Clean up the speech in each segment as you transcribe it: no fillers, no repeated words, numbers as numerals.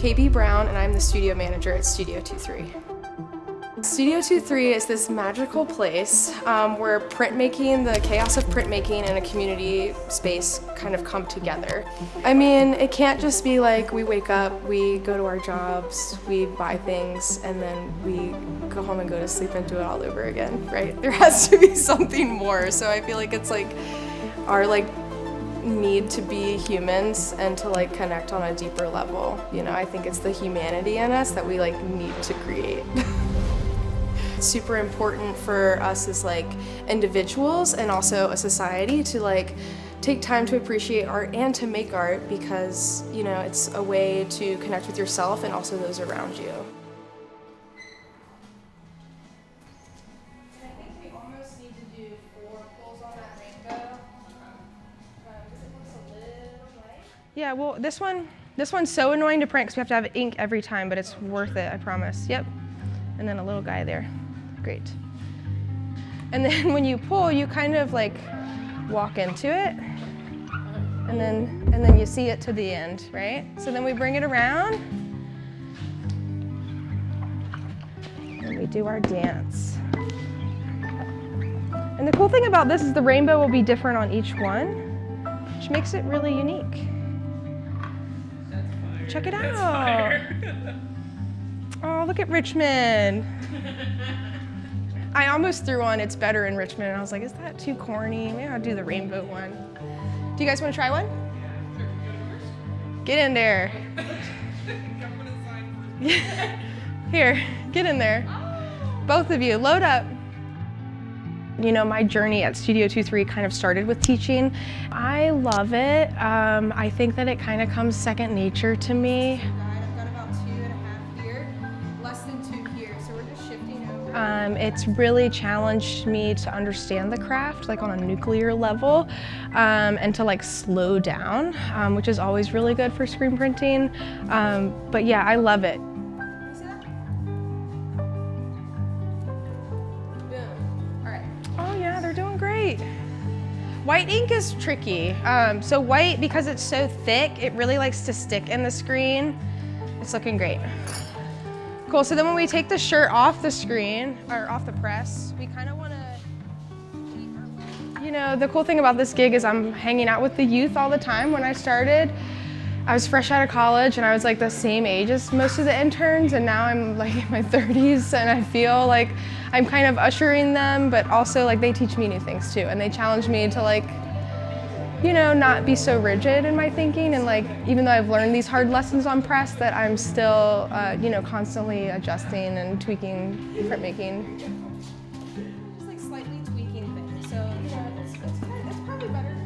KB Brown, and I'm the studio manager at Studio 23. Studio 23 is this magical place where printmaking, the chaos of printmaking and a community space kind of come together. I mean, it can't just be like we wake up, we go to our jobs, we buy things, and then we go home and go to sleep and do it all over again, right? There has to be something more. So I feel like it's like our need to be humans and to connect on a deeper level. You know, I think it's the humanity in us that we need to create. Super important for us as individuals and also a society to take time to appreciate art and to make art, because it's a way to connect with yourself and also those around you. I think we almost need to do 4 pulls on that rainbow. Because it looks a little light. Yeah, well, this one's so annoying to print because we have to have ink every time, but it's worth it, I promise. Yep. And then a little guy there. Great. And then when you pull, you kind of walk into it, and then you see it to the end, right? So then we bring it around, and we do our dance. And the cool thing about this is the rainbow will be different on each one, which makes it really unique. That's fire. Check it out. That's fire. Oh, look at Richmond. I almost threw on "It's Better in Richmond," and I was like, is that too corny? Maybe I'll do the rainbow one. Do you guys want to try one? Yeah. Get in there. Here, get in there. Both of you, load up. You know, my journey at Studio 23 kind of started with teaching. I love it. I think that it kind of comes second nature to me. I've got about 2.5 here, less than 2 here, so we're just shifting over. It's really challenged me to understand the craft, on a nuclear level, and to slow down, which is always really good for screen printing. But yeah, I love it. Oh yeah, they're doing great. White ink is tricky. So white, because it's so thick, it really likes to stick in the screen. It's looking great. Cool, so then when we take the shirt off the screen, or off the press, we kind of want to, you know, the cool thing about this gig is I'm hanging out with the youth all the time. When I started, I was fresh out of college and I was the same age as most of the interns, and now I'm in my 30s, and I feel like I'm kind of ushering them, but also they teach me new things too, and they challenge me to you know, not be so rigid in my thinking, and even though I've learned these hard lessons on press, that I'm still you know, constantly adjusting and tweaking printmaking. Just slightly tweaking things, so you know, it's probably better.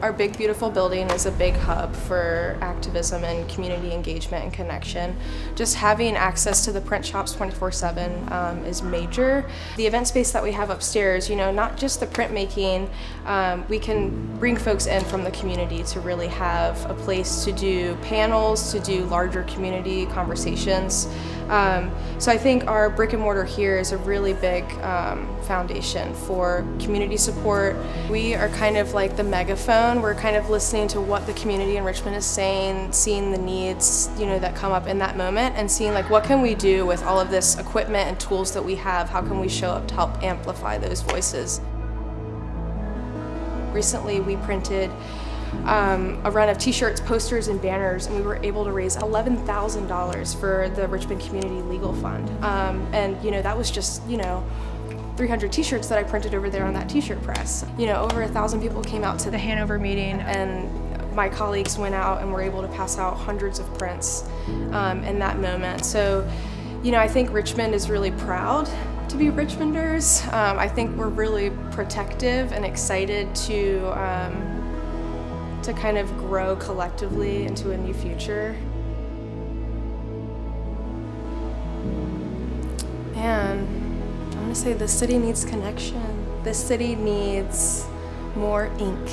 Our big, beautiful building is a big hub for activism and community engagement and connection. Just having access to the print shops 24/7 is major. The event space that we have upstairs, you know, not just the printmaking, we can bring folks in from the community to really have a place to do panels, to do larger community conversations. So I think our brick and mortar here is a really big foundation for community support. We are kind of like the megaphone. We're kind of listening to what the community in Richmond is saying, seeing the needs, you know, that come up in that moment, and seeing what can we do with all of this equipment and tools that we have. How can we show up to help amplify those voices? Recently we printed a run of t-shirts, posters, and banners, and we were able to raise $11,000 for the Richmond Community Legal Fund. And you know, that was just, you know, 300 t-shirts that I printed over there on that t-shirt press. You know, over 1,000 people came out to the Hanover meeting, and my colleagues went out and were able to pass out hundreds of prints in that moment. So, you know, I think Richmond is really proud to be Richmonders. I think we're really protective and excited to kind of grow collectively into a new future. And I want to say the city needs connection. This city needs more ink.